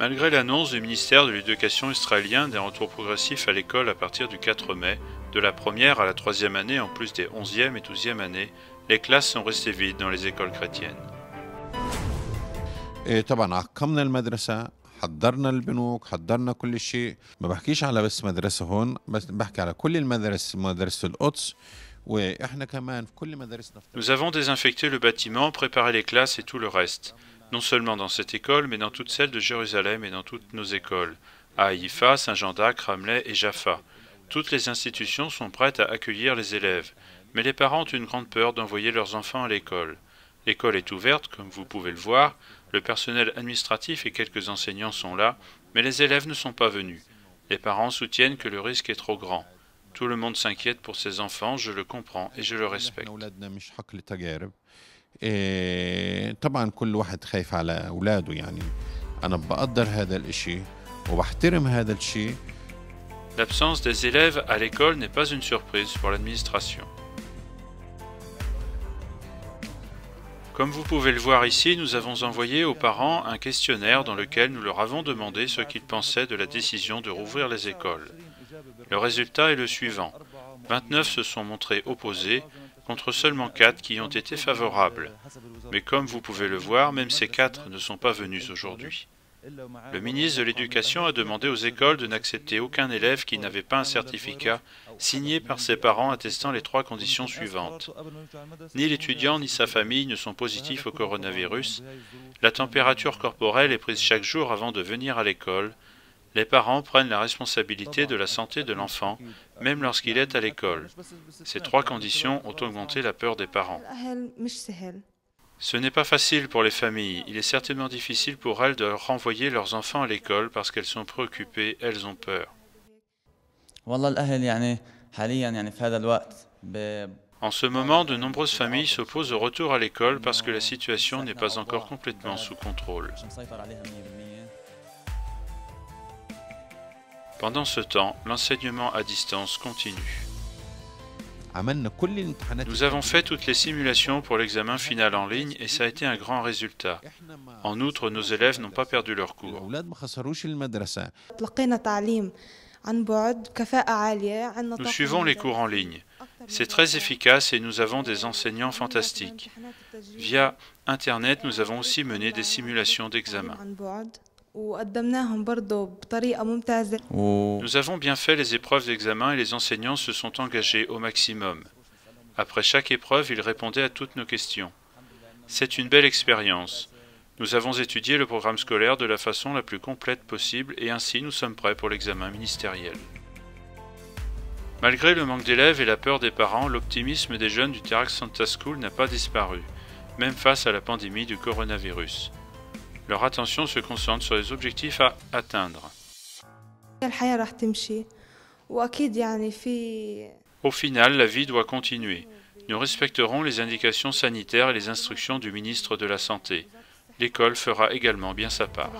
Malgré l'annonce du ministère de l'Éducation israélien d'un retour progressif à l'école à partir du 4 mai, de la première à la troisième année en plus des 11e et 12e années, les classes sont restées vides dans les écoles chrétiennes. طبعا عقمنا المدرسة، حضرنا البنوك، حضرنا كل شيء. ما بحكيش على بس مدرسة هون، بس بحكي على كل المدارس، مدرسة القدس واحنا كمان في كل مدارسنا. Nous avons désinfecté le bâtiment, préparé les classes et tout le reste. Non seulement dans cette école, mais dans toutes celles de Jérusalem et dans toutes nos écoles. À Haïfa, Saint-Jean d'Acre, Ramleh et Jaffa. Toutes les institutions sont prêtes à accueillir les élèves. Mais les parents ont une grande peur d'envoyer leurs enfants à l'école. L'école est ouverte, comme vous pouvez le voir. Le personnel administratif et quelques enseignants sont là, mais les élèves ne sont pas venus. Les parents soutiennent que le risque est trop grand. Tout le monde s'inquiète pour ses enfants, je le comprends et je le respecte. طبعا كل واحد خايف على أولاده، يعني أنا بقدر هذا الإشي وبحترم هذا الشيء. L'absence des élèves à l'école n'est pas une surprise pour l'administration. Comme vous pouvez le voir ici, nous avons envoyé aux parents un questionnaire dans lequel nous leur avons demandé ce qu'ils pensaient de la décision de rouvrir les écoles. Le résultat est le suivant. 29 se sont montrés opposés, contre seulement 4 qui ont été favorables. Mais comme vous pouvez le voir, même ces 4 ne sont pas venus aujourd'hui. Le ministre de l'Éducation a demandé aux écoles de n'accepter aucun élève qui n'avait pas un certificat signé par ses parents attestant les 3 conditions suivantes. Ni l'étudiant ni sa famille ne sont positifs au coronavirus. La température corporelle est prise chaque jour avant de venir à l'école. Les parents prennent la responsabilité de la santé de l'enfant, même lorsqu'il est à l'école. Ces 3 conditions ont augmenté la peur des parents. Ce n'est pas facile pour les familles. Il est certainement difficile pour elles de renvoyer leurs enfants à l'école parce qu'elles sont préoccupées, elles ont peur. En ce moment, de nombreuses familles s'opposent au retour à l'école parce que la situation n'est pas encore complètement sous contrôle. Pendant ce temps, l'enseignement à distance continue. Nous avons fait toutes les simulations pour l'examen final en ligne et ça a été un grand résultat. En outre, nos élèves n'ont pas perdu leur cours. Nous suivons les cours en ligne. C'est très efficace et nous avons des enseignants fantastiques. Via Internet, nous avons aussi mené des simulations d'examen. Nous avons bien fait les épreuves d'examen et les enseignants se sont engagés au maximum. Après chaque épreuve, ils répondaient à toutes nos questions. C'est une belle expérience. Nous avons étudié le programme scolaire de la façon la plus complète possible et ainsi nous sommes prêts pour l'examen ministériel. Malgré le manque d'élèves et la peur des parents, l'optimisme des jeunes du Terak Santa School n'a pas disparu, même face à la pandémie du coronavirus. Leur attention se concentre sur les objectifs à atteindre. Au final, la vie doit continuer. Nous respecterons les indications sanitaires et les instructions du ministre de la Santé. L'école fera également bien sa part.